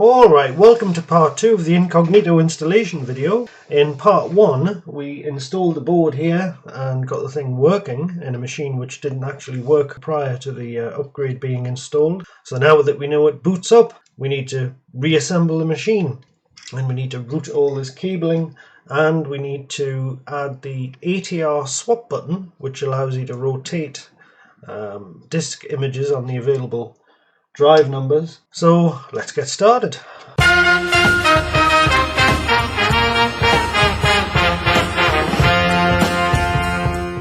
Alright, welcome to part 2 of the Incognito installation video. In part 1 we installed the board here and got the thing working in a machine which didn't actually work prior to the upgrade being installed. So now that we know it boots up, we need to reassemble the machine. And we need to route all this cabling, and we need to add the ATR swap button, which allows you to rotate disk images on the available drive numbers. So let's get started.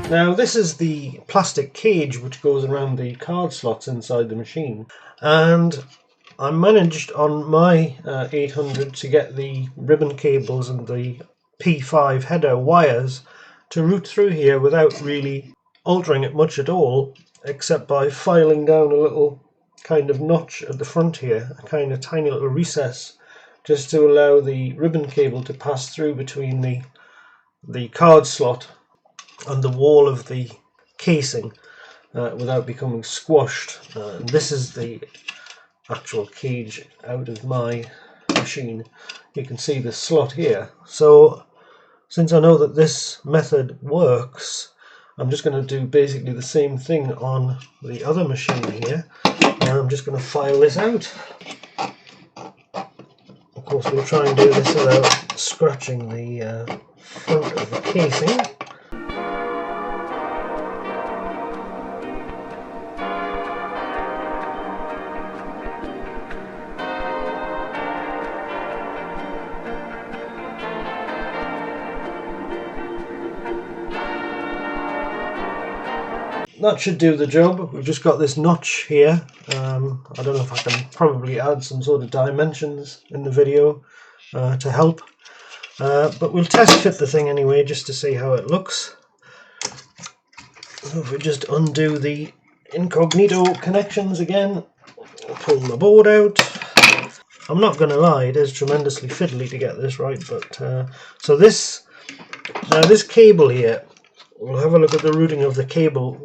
Now this is the plastic cage which goes around the card slots inside the machine, and I managed on my 800 to get the ribbon cables and the P5 header wires to route through here without really altering it much at all, except by filing down a little kind of notch at the front here, a kind of tiny little recess, just to allow the ribbon cable to pass through between the card slot and the wall of the casing without becoming squashed. This is the actual cage out of my machine. You can see the slot here. So since I know that this method works, I'm just going to do basically the same thing on the other machine here. I'm just going to file this out. Of course, we'll try and do this without scratching the front of the casing. That should do the job. We've just got this notch here. I don't know if I can probably add some sort of dimensions in the video to help. But we'll test fit the thing anyway, just to see how it looks. So if we just undo the Incognito connections again, pull the board out. I'm not going to lie, it is tremendously fiddly to get this right. But so this cable here, we'll have a look at the routing of the cable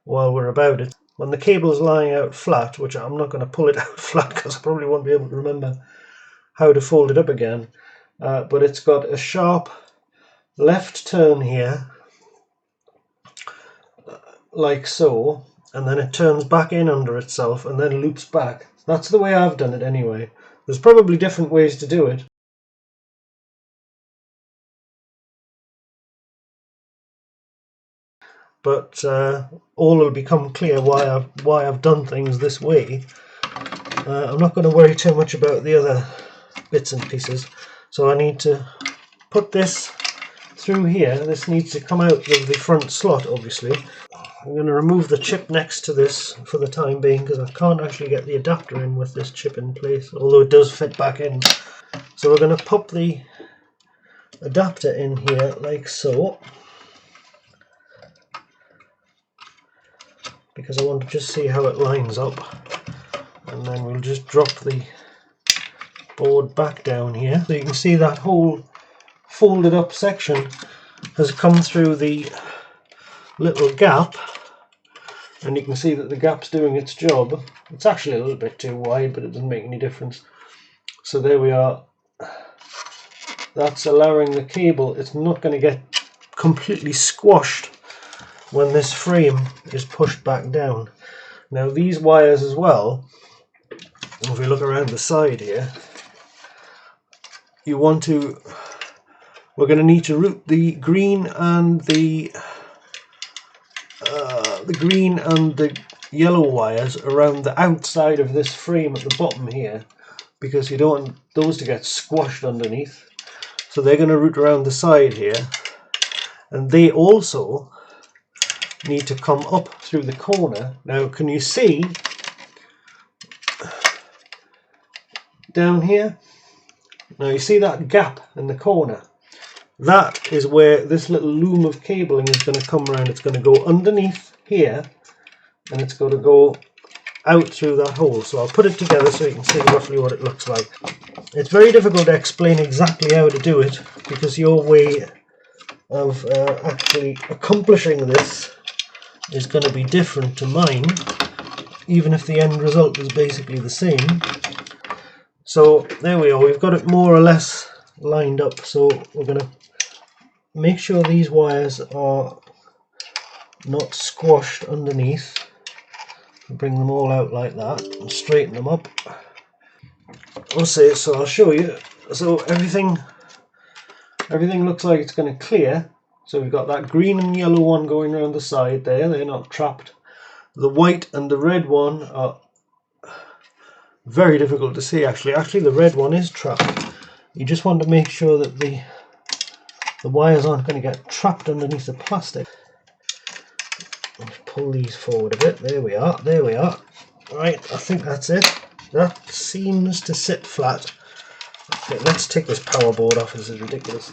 while we're about it. When the cable is lying out flat, which I'm not going to pull it out flat because I probably won't be able to remember how to fold it up again, but it's got a sharp left turn here, like so, and then it turns back in under itself and then loops back. That's the way I've done it anyway. There's probably different ways to do it. But all will become clear why I've done things this way. I'm not going to worry too much about the other bits and pieces. So I need to put this through here. This needs to come out of the front slot, obviously. I'm going to remove the chip next to this for the time being, because I can't actually get the adapter in with this chip in place, although it does fit back in. So we're going to pop the adapter in here like so, because I want to just see how it lines up, and then we'll just drop the board back down here. So you can see that whole folded up section has come through the little gap, and you can see that the gap's doing its job. It's actually a little bit too wide, but it doesn't make any difference. So there we are. That's allowing the cable, it's not going to get completely squashed when this frame is pushed back down. Now these wires as well, if we look around the side here, we're going to need to route the green and the yellow wires around the outside of this frame at the bottom here, because you don't want those to get squashed underneath. So they're going to route around the side here, and they also need to come up through the corner. Now can you see down here? Now you see that gap in the corner? That is where this little loom of cabling is going to come around. It's going to go underneath here, and it's going to go out through that hole. So I'll put it together so you can see roughly what it looks like. It's very difficult to explain exactly how to do it, because your way of actually accomplishing this is going to be different to mine, even if the end result is basically the same. So there we are, we've got it more or less lined up. So we're going to make sure these wires are not squashed underneath. Bring them all out like that and straighten them up. So I'll show you. So everything looks like it's going to clear. So we've got that green and yellow one going around the side there, they're not trapped. The white and the red one are very difficult to see actually. Actually the red one is trapped. You just want to make sure that the wires aren't going to get trapped underneath the plastic. Let's pull these forward a bit. There we are, there we are. Right, I think that's it. That seems to sit flat. Okay, let's take this power board off, this is ridiculous.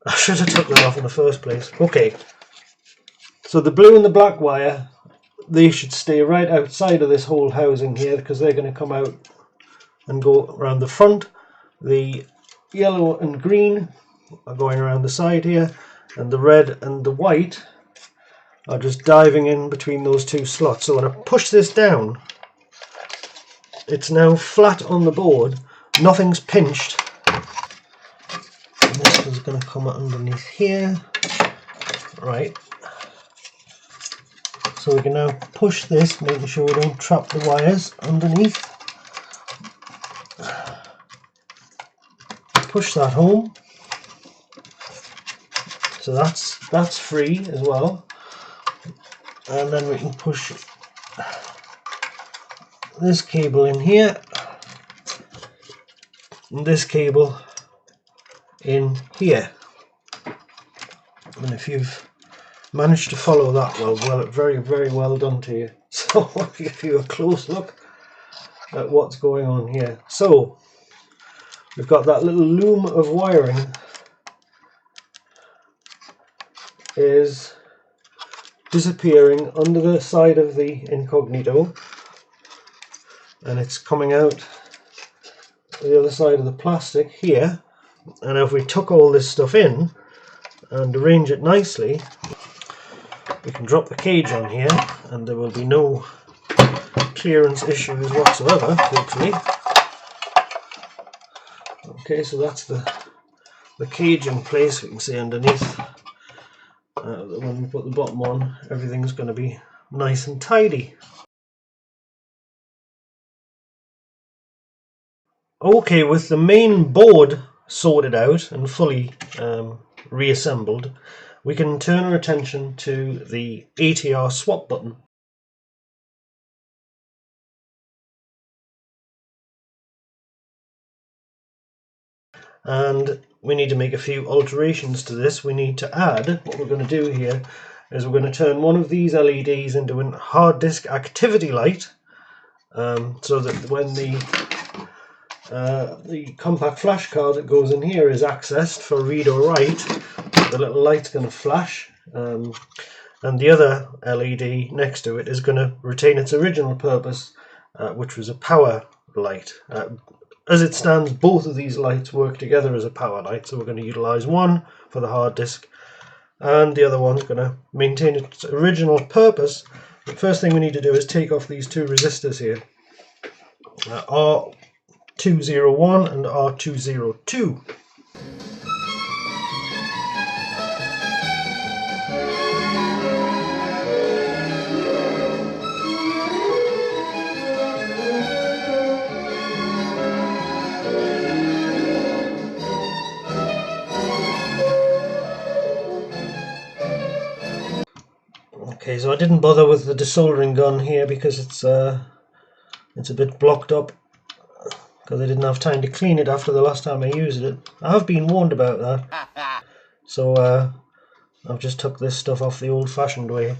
I should have took that off in the first place. Okay, so the blue and the black wire, they should stay right outside of this whole housing here because they're going to come out and go around the front. The yellow and green are going around the side here, and the red and the white are just diving in between those two slots. So when I push this down, it's now flat on the board, nothing's pinched. And this is going to come underneath here. Right. So we can now push this, making sure we don't trap the wires underneath. Push that home. So that's free as well. And then we can push this cable in here and this cable in here. And if you've managed to follow that well, very well done to you. So I'll give you a close look at what's going on here. So we've got that little loom of wiring is disappearing under the side of the Incognito, and it's coming out the other side of the plastic here. And if we tuck all this stuff in and arrange it nicely, we can drop the cage on here and there will be no clearance issues whatsoever, hopefully. Okay, so that's the cage in place. We can see underneath when we put the bottom on, everything's going to be nice and tidy. Okay, with the main board sorted out and fully reassembled, we can turn our attention to the ATR swap button. And we need to make a few alterations to this. We need to add, what we're going to do here is we're going to turn one of these LEDs into a hard disk activity light, so that when the compact flash card that goes in here is accessed for read or write, the little light's going to flash, and the other LED next to it is going to retain its original purpose, which was a power light. As it stands, both of these lights work together as a power light, so we're going to utilize one for the hard disk and the other one's going to maintain its original purpose. The first thing we need to do is take off these two resistors here, R201 and R202. Okay, so I didn't bother with the desoldering gun here because it's a bit blocked up, because I didn't have time to clean it after the last time I used it. I have been warned about that, so I've just took this stuff off the old-fashioned way.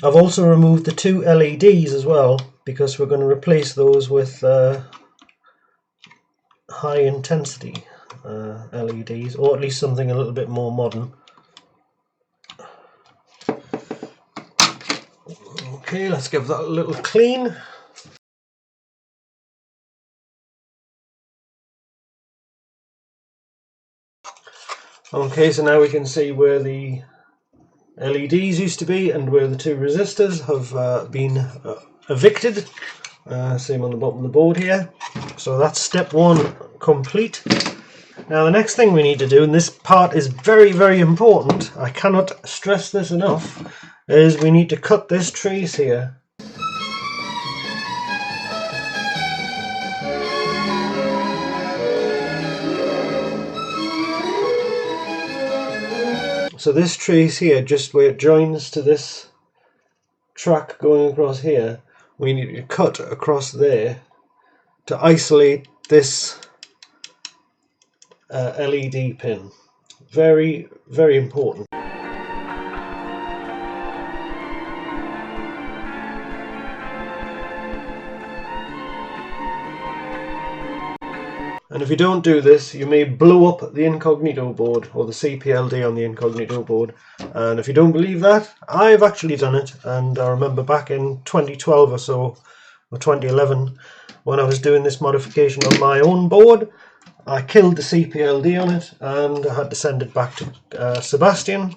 I've also removed the two LEDs as well, because we're going to replace those with high intensity LEDs, or at least something a little bit more modern. Okay, let's give that a little clean. Okay, so now we can see where the LEDs used to be and where the two resistors have been evicted. Same on the bottom of the board here. So that's step one complete. Now the next thing we need to do, and this part is very, very important, I cannot stress this enough, is we need to cut this trace here. So this trace here, just where it joins to this track going across here, we need to cut across there to isolate this LED pin. Very, very important. And if you don't do this, you may blow up the Incognito board, or the CPLD on the Incognito board. And if you don't believe that, I've actually done it. And I remember back in 2012 or so, or 2011, when I was doing this modification on my own board, I killed the CPLD on it, and I had to send it back to Sebastian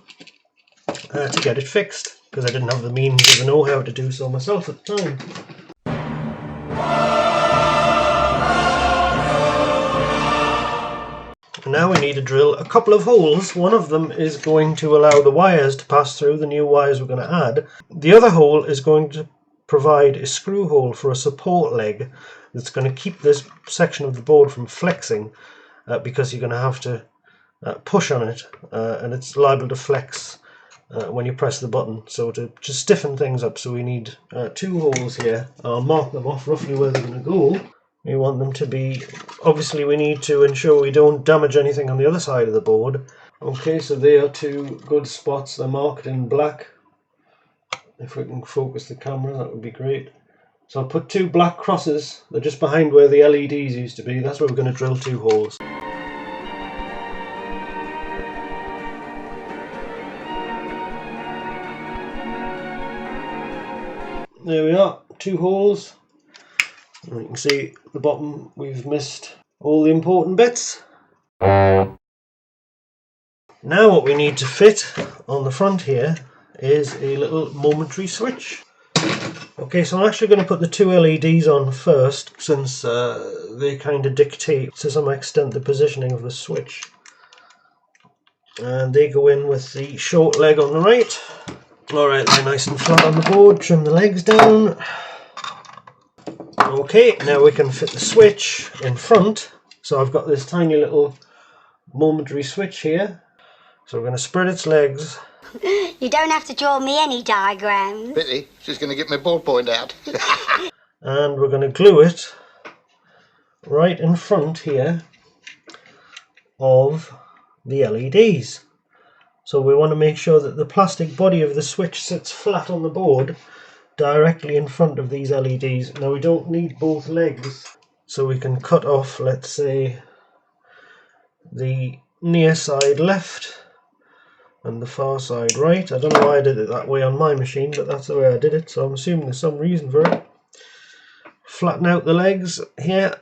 to get it fixed, because I didn't have the means or the know-how to do so myself at the time. Now we need to drill a couple of holes. One of them is going to allow the wires to pass through, the new wires we're going to add. The other hole is going to provide a screw hole for a support leg that's going to keep this section of the board from flexing, because you're going to have to push on it, and it's liable to flex when you press the button. So to just stiffen things up, so we need two holes here. I'll mark them off roughly where they're going to go. We want them to be, obviously we need to ensure we don't damage anything on the other side of the board. Okay, so they are two good spots. They're marked in black. If we can focus the camera, that would be great. So I'll put two black crosses. They're just behind where the LEDs used to be. That's where we're going to drill two holes. There we are, two holes. And you can see at the bottom we've missed all the important bits. Now what we need to fit on the front here is a little momentary switch. Okay, so I'm actually going to put the two LEDs on first, since they kind of dictate to some extent the positioning of the switch. And they go in with the short leg on the right. Alright, they're nice and flat on the board, trim the legs down. Okay, now we can fit the switch in front. So I've got this tiny little momentary switch here. So we're going to spread its legs. You don't have to draw me any diagrams. Pity, she's going to get my ballpoint out. And we're going to glue it right in front here of the LEDs. So we want to make sure that the plastic body of the switch sits flat on the board, directly in front of these LEDs. Now we don't need both legs, so we can cut off, let's say, the near side left and the far side right. I don't know why I did it that way on my machine, but that's the way I did it, so I'm assuming there's some reason for it. Flatten out the legs here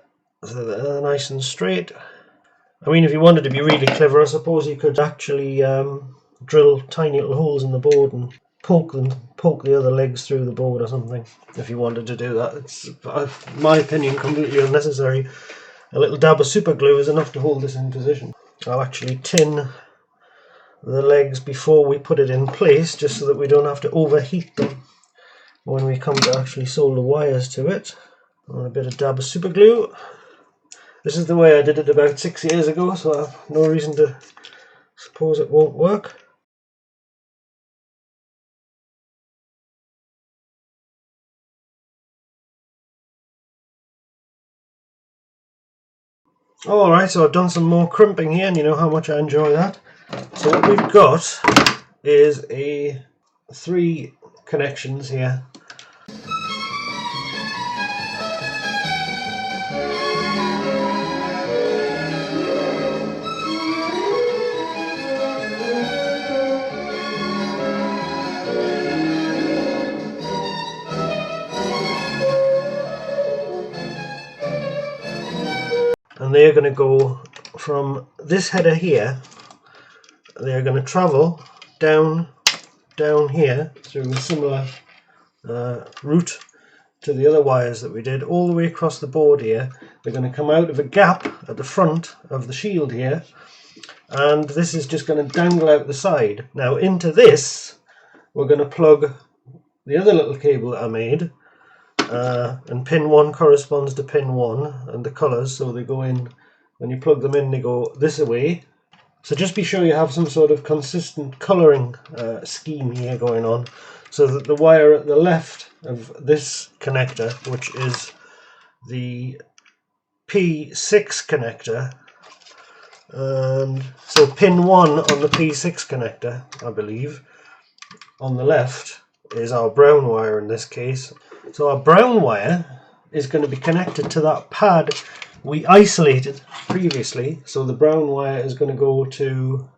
so that they're nice and straight. I mean, if you wanted to be really clever, I suppose you could actually drill tiny little holes in the board and poke the other legs through the board or something, if you wanted to do that. It's, in my opinion, completely unnecessary. A little dab of super glue is enough to hold this in position. I'll actually tin the legs before we put it in place, just so that we don't have to overheat them when we come to actually solder wires to it. And a bit of dab of super glue. This is the way I did it about 6 years ago, so I have no reason to suppose it won't work. Alright, so I've done some more crimping here, and you know how much I enjoy that. So what we've got is three connections here. And they're going to go from this header here, they're going to travel down here through a similar route to the other wires that we did all the way across the board here. They're going to come out of a gap at the front of the shield here, and this is just going to dangle out the side. Now into this we're going to plug the other little cable that I made, and pin 1 corresponds to pin 1 and the colours, so they go in, when you plug them in they go this way. So just be sure you have some sort of consistent colouring scheme here going on, so that the wire at the left of this connector, which is the P6 connector, and so pin 1 on the P6 connector, I believe, on the left is our brown wire in this case. So our brown wire is going to be connected to that pad we isolated previously. So the brown wire is going to go to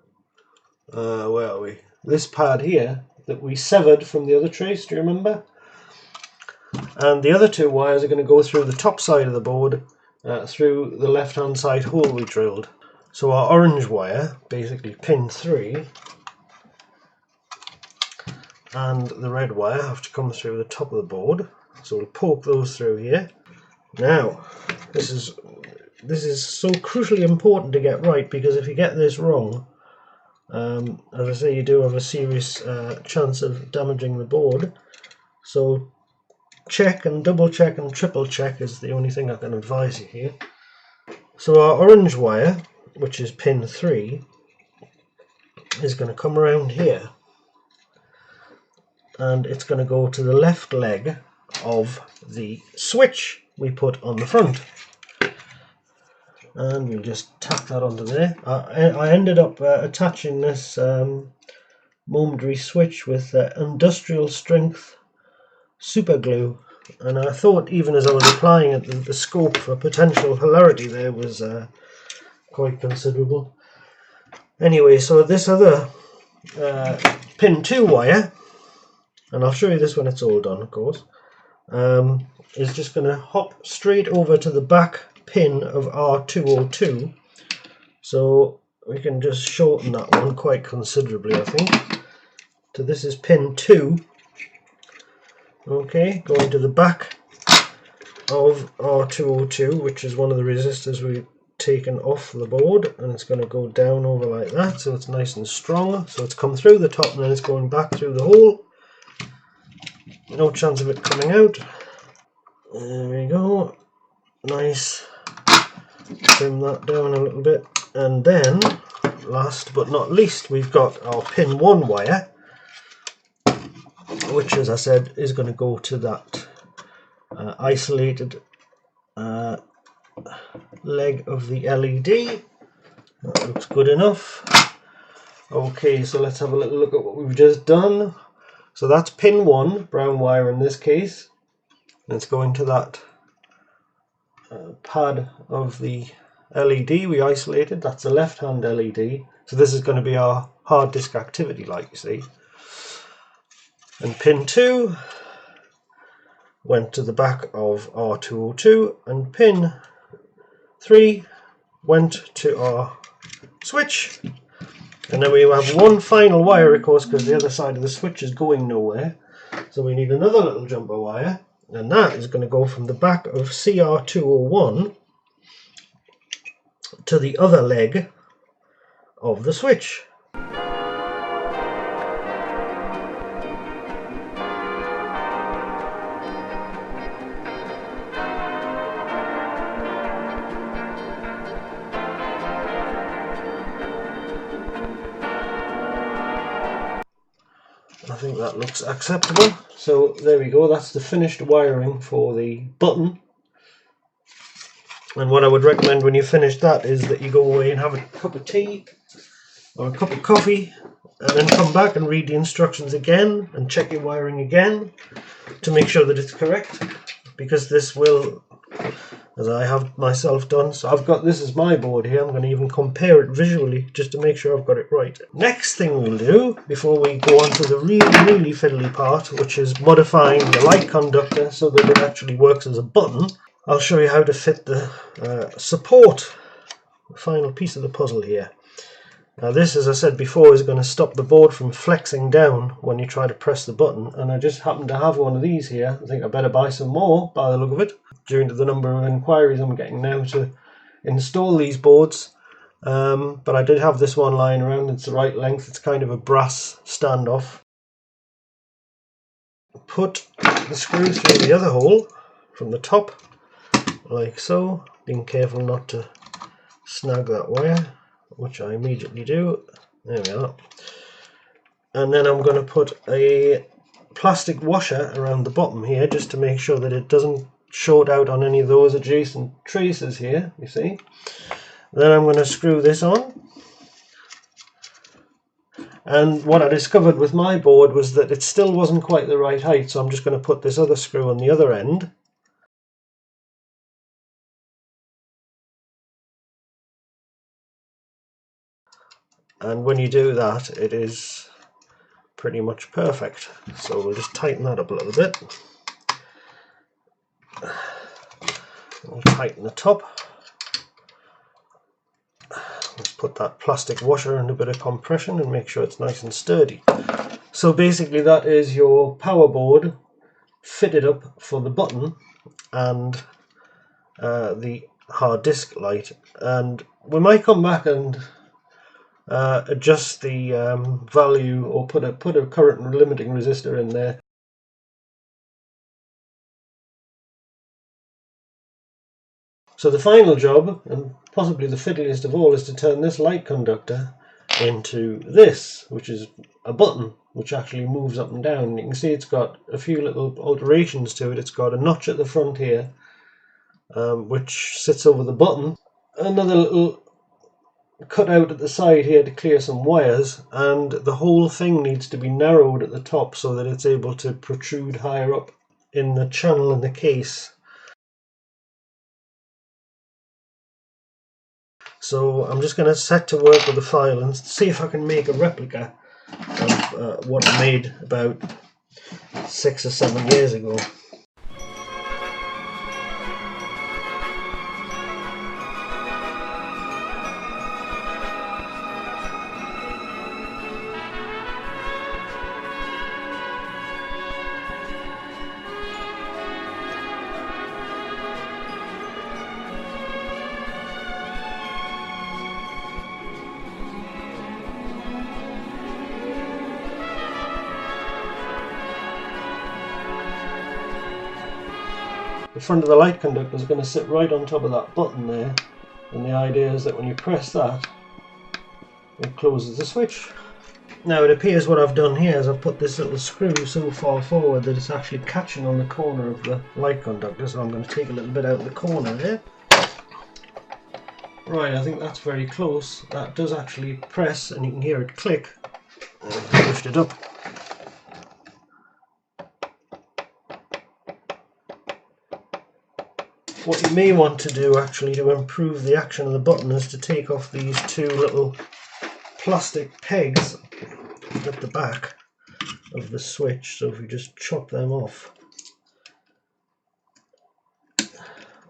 where are we? This pad here that we severed from the other trace, do you remember? And the other 2 wires are going to go through the top side of the board, through the left hand side hole we drilled. So our orange wire, basically pin 3, and the red wire have to come through the top of the board. So we'll poke those through here. Now this is so crucially important to get right, because if you get this wrong, as I say, you do have a serious chance of damaging the board. So check and double check and triple check is the only thing I can advise you here. So our orange wire, which is pin 3, is going to come around here, and it's going to go to the left leg of the switch we put on the front, and we'll just tack that onto there. I ended up attaching this momentary switch with industrial strength super glue, and I thought, even as I was applying it, the scope for potential hilarity there was quite considerable. Anyway, so this other pin 2 wire, and I'll show you this when it's all done, of course, is just going to hop straight over to the back pin of R202. So we can just shorten that one quite considerably, I think. So this is pin 2. Okay, going to the back of R202, which is one of the resistors we've taken off the board, and it's going to go down over like that, so it's nice and strong. So it's come through the top and then it's going back through the hole. No chance of it coming out. There we go. Nice. Trim that down a little bit. And then, last but not least, we've got our pin 1 wire, which, as I said, is going to go to that isolated leg of the LED. That looks good enough. Okay, so let's have a little look at what we've just done. So that's pin 1, brown wire in this case, and it's going to that pad of the LED we isolated. That's a left hand LED, so this is going to be our hard disk activity light, you see. And pin 2 went to the back of R202, and pin 3 went to our switch. And then we have one final wire, of course, because the other side of the switch is going nowhere. So we need another little jumper wire, and that is going to go from the back of CR201 to the other leg of the switch. I think that looks acceptable. So there we go, that's the finished wiring for the button. And what I would recommend when you finish that is that you go away and have a cup of tea or a cup of coffee, and then come back and read the instructions again and check your wiring again to make sure that it's correct, because this will, as I have myself done, so I've got this as my board here. I'm going to even compare it visually just to make sure I've got it right. Next thing we'll do, before we go on to the really fiddly part, which is modifying the light conductor so that it actually works as a button, I'll show you how to fit the support, the final piece of the puzzle here. Now this, as I said before, is going to stop the board from flexing down when you try to press the button, and I just happen to have one of these here. I think I better buy some more by the look of it, due to the number of inquiries I'm getting now to install these boards. But I did have this one lying around. It's the right length. It's kind of a brass standoff. Put the screw through the other hole from the top, like so, being careful not to snag that wire, which I immediately do. There we are. And then I'm going to put a plastic washer around the bottom here, just to make sure that it doesn't short out on any of those adjacent traces here, you see. Then I'm going to screw this on. And what I discovered with my board was that it still wasn't quite the right height, so I'm just going to put this other screw on the other end. And when you do that, it is pretty much perfect. So we'll just tighten that up a little bit. We'll tighten the top. Let's put that plastic washer in a bit of compression and make sure it's nice and sturdy. So basically that is your power board fitted up for the button and the hard disk light. And we might come back and adjust the value, or put a current limiting resistor in there. So the final job, and possibly the fiddliest of all, is to turn this light conductor into this, which is a button which actually moves up and down. You can see it's got a few little alterations to it. It's got a notch at the front here, which sits over the button, another little cut out at the side here to clear some wires, and the whole thing needs to be narrowed at the top so that it's able to protrude higher up in the channel in the case. So I'm just going to set to work with the file and see if I can make a replica of what I made about 6 or 7 years ago. The front of the light conductor is going to sit right on top of that button there, and the idea is that when you press that, it closes the switch. Now it appears what I've done here is I've put this little screw so far forward that it's actually catching on the corner of the light conductor, so I'm going to take a little bit out of the corner there. Right, I think that's very close. That does actually press, and you can hear it click. Lift it up. What you may want to do actually to improve the action of the button is to take off these two little plastic pegs at the back of the switch. So if you just chop them off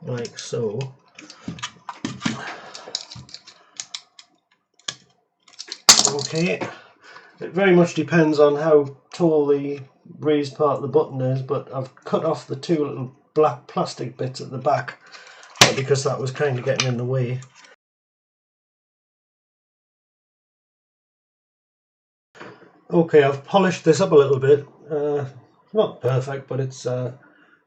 like so. Okay, it very much depends on how tall the raised part of the button is, but I've cut off the two little black plastic bits at the back because that was kind of getting in the way. Okay, I've polished this up a little bit. Not perfect, but it's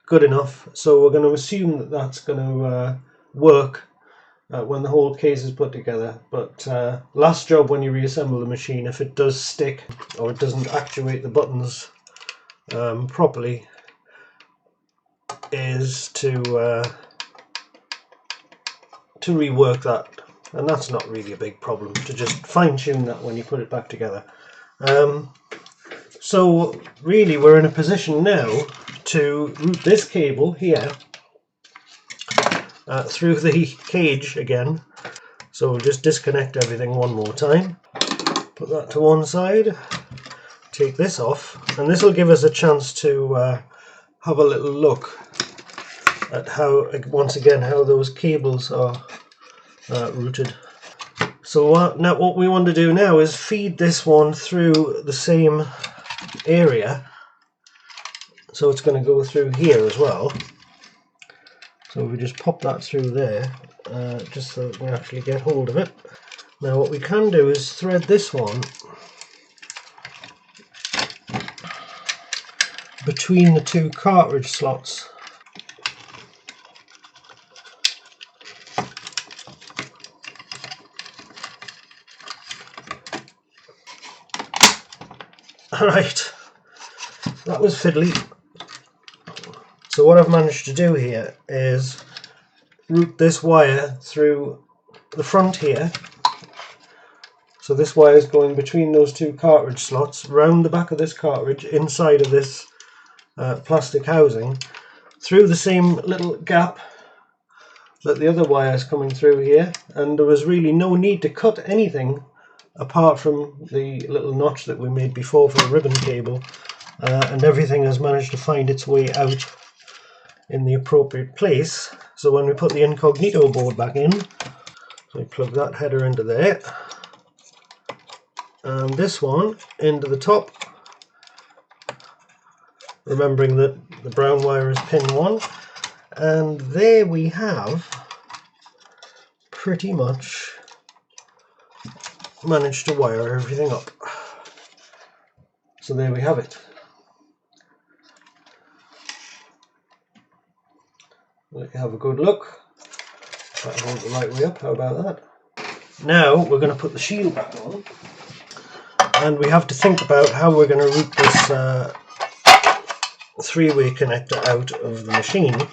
good enough. So we're going to assume that that's going to work when the whole case is put together. But last job when you reassemble the machine, if it does stick or it doesn't actuate the buttons properly, is to rework that, and that's not really a big problem, to just fine-tune that when you put it back together. So really we're in a position now to route this cable here through the cage again. So we'll just disconnect everything one more time, put that to one side, take this off, and this will give us a chance to have a little look at how, once again, how those cables are routed. So now what we want to do now is feed this one through the same area. So it's going to go through here as well. So we just pop that through there, just so we can actually get hold of it. Now what we can do is thread this one between the two cartridge slots. Alright, that was fiddly. So what I've managed to do here is route this wire through the front here. So this wire is going between those two cartridge slots, round the back of this cartridge, inside of this plastic housing, through the same little gap that the other wire is coming through here, and there was really no need to cut anything apart from the little notch that we made before for a ribbon cable, and everything has managed to find its way out in the appropriate place. So when we put the Incognito board back in, so we plug that header into there, and this one into the top, remembering that the brown wire is pin 1, and there we have pretty much managed to wire everything up. So there we have it. Let you have a good look. Try to hold it the right way up, how about that? Now we're going to put the shield back on, and we have to think about how we're going to route this three-way connector out of the machine.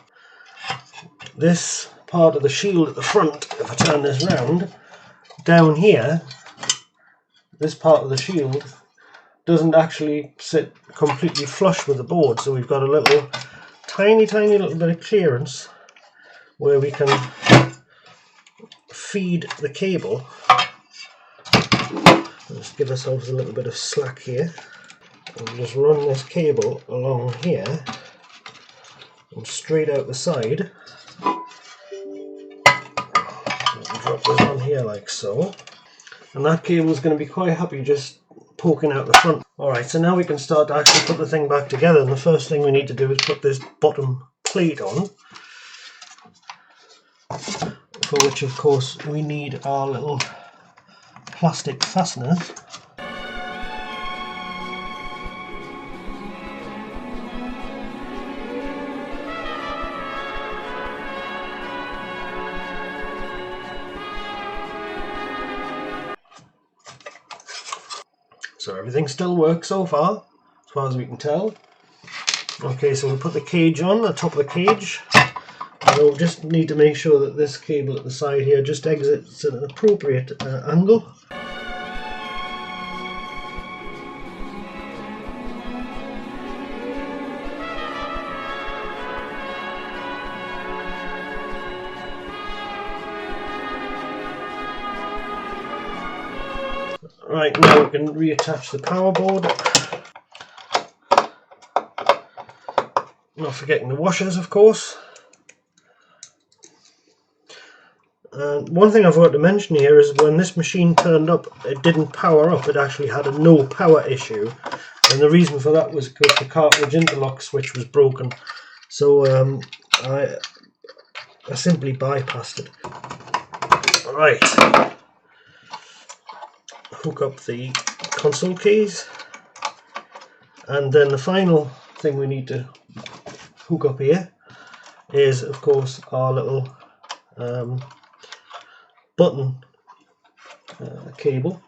This part of the shield at the front, if I turn this round, down here, this part of the shield doesn't actually sit completely flush with the board, so we've got a little tiny little bit of clearance where we can feed the cable. Let's give ourselves a little bit of slack here and just run this cable along here and straight out the side. Drop this on here like so, and that cable is going to be quite happy just poking out the front. Alright, so now we can start to actually put the thing back together, and the first thing we need to do is put this bottom plate on, for which of course we need our little plastic fasteners. So everything still works so far as we can tell. Okay, so we'll put the cage on, the top of the cage. And we'll just need to make sure that this cable at the side here just exits at an appropriate angle. Right, now we can reattach the power board. Not forgetting the washers, of course. And one thing I forgot to mention here is when this machine turned up, it didn't power up, it actually had a no power issue. And the reason for that was because the cartridge interlock switch was broken. So I simply bypassed it. Right. Hook up the console keys, and then the final thing we need to hook up here is of course our little button cable,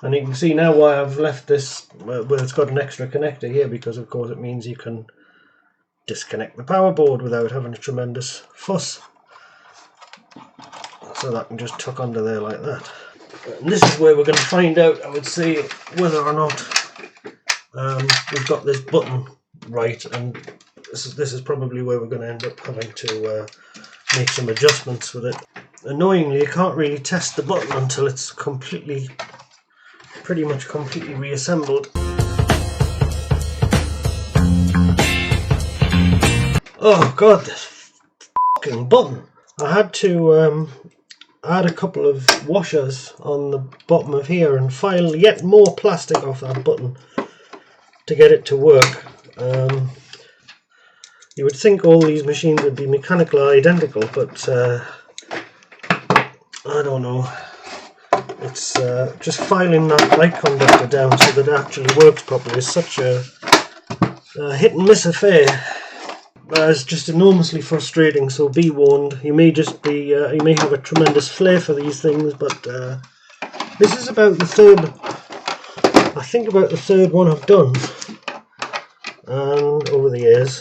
and you can see now why I've left this where it's got an extra connector here, because of course it means you can disconnect the power board without having a tremendous fuss. So that can just tuck under there like that. And this is where we're going to find out, I would say, whether or not we've got this button right, and this is probably where we're going to end up having to make some adjustments with it. Annoyingly, you can't really test the button until it's pretty much completely reassembled. Oh god, this fucking button! I had to add a couple of washers on the bottom of here and file yet more plastic off that button to get it to work. You would think all these machines would be mechanically identical, but I don't know. It's just filing that light conductor down so that it actually works properly is such a hit and miss affair. It's just enormously frustrating, so be warned. You may just be, you may have a tremendous flair for these things, but this is about the third, I think about the third one I've done, and over the years,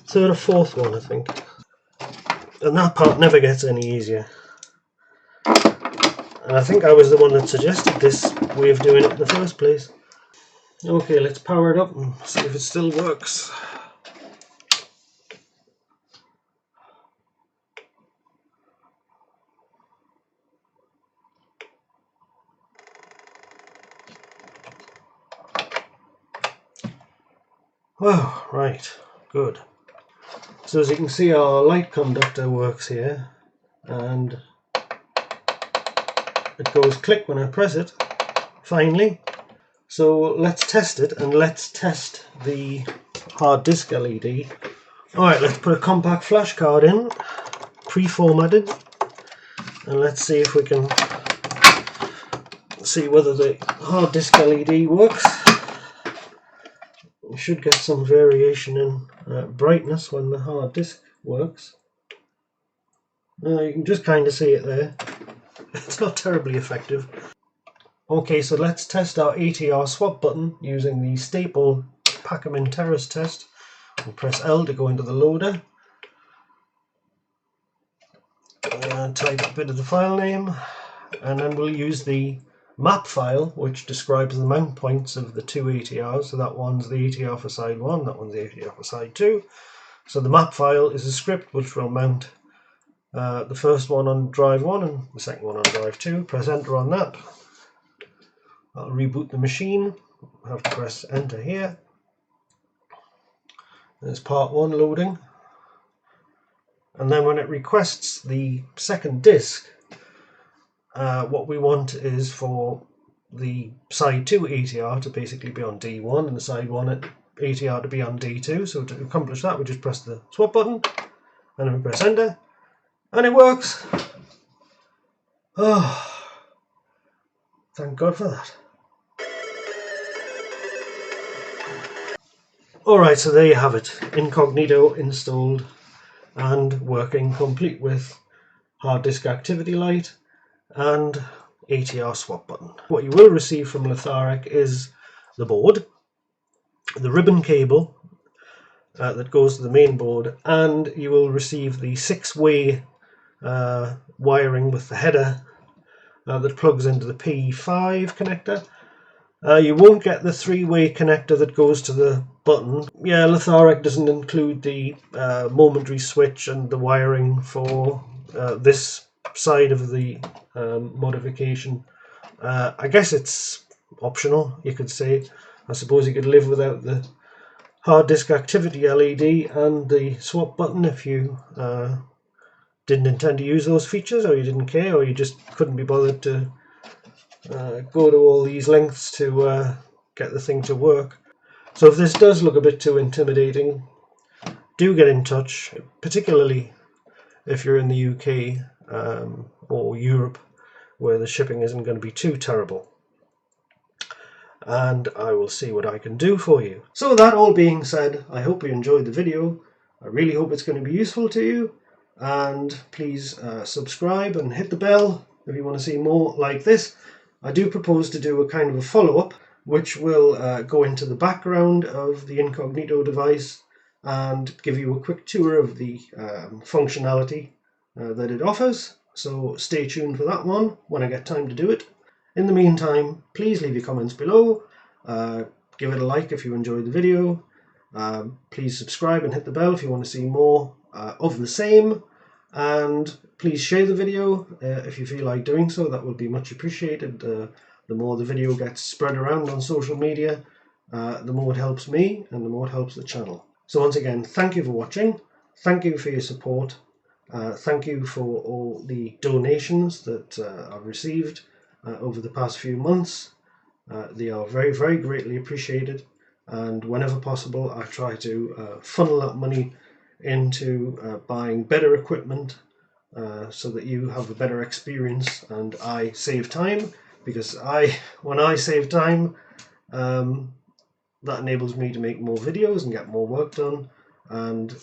third or fourth one I think, and that part never gets any easier. And I think I was the one that suggested this way of doing it in the first place. Okay, let's power it up and see if it still works. Well, right, good. So as you can see, our light conductor works here, and it goes click when I press it, finally. So let's test it, and let's test the hard disk LED. Alright, let's put a compact flash card in, pre-formatted, and let's see if we can see whether the hard disk LED works. You should get some variation in brightness when the hard disk works. You can just kind of see it there. It's not terribly effective. Okay, so let's test our ATR swap button using the staple Pac-Man Terrace test. We'll press L to go into the loader. Type a bit of the file name, and then we'll use the map file, which describes the mount points of the two ATRs. So that one's the ATR for side 1, that one's the ATR for side 2. So the map file is a script which will mount the first one on drive 1 and the second one on drive 2. Press enter on that. I'll reboot the machine. I'll have to press enter here. There's part 1 loading. And then when it requests the second disk, what we want is for the side 2 ATR to basically be on D1 and the side 1 ATR to be on D2. So to accomplish that, we just press the swap button and then we press enter, and it works. Oh, thank God for that. Alright, so there you have it. Incognito installed and working, complete with hard disk activity light and ATR swap button. What you will receive from Atari is the board, the ribbon cable that goes to the main board, and you will receive the 6-way wiring with the header that plugs into the P5 connector. You won't get the 3-way connector that goes to the button. Yeah, Atari doesn't include the momentary switch and the wiring for this side of the modification. I guess it's optional, you could say. I suppose you could live without the hard disk activity LED and the swap button if you didn't intend to use those features, or you didn't care, or you just couldn't be bothered to go to all these lengths to get the thing to work. So if this does look a bit too intimidating, do get in touch, particularly if you're in the UK or Europe, where the shipping isn't going to be too terrible, and I will see what I can do for you. So that all being said, I hope you enjoyed the video. I really hope it's going to be useful to you, and please subscribe and hit the bell if you want to see more like this. I do propose to do a kind of a follow-up which will go into the background of the Incognito device and give you a quick tour of the functionality that it offers. So stay tuned for that one when I get time to do it. In the meantime, please leave your comments below, give it a like if you enjoyed the video, please subscribe and hit the bell if you want to see more of the same, and please share the video if you feel like doing so. That would be much appreciated. The more the video gets spread around on social media, the more it helps me and the more it helps the channel. So once again, thank you for watching, thank you for your support, Thank you for all the donations that I've received over the past few months. They are very, very greatly appreciated, and whenever possible I try to funnel that money into buying better equipment so that you have a better experience and I save time, because when I save time, that enables me to make more videos and get more work done, and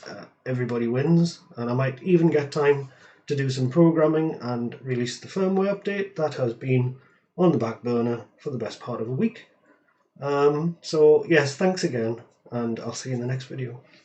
everybody wins. And I might even get time to do some programming and release the firmware update that has been on the back burner for the best part of a week. So yes, thanks again, and I'll see you in the next video.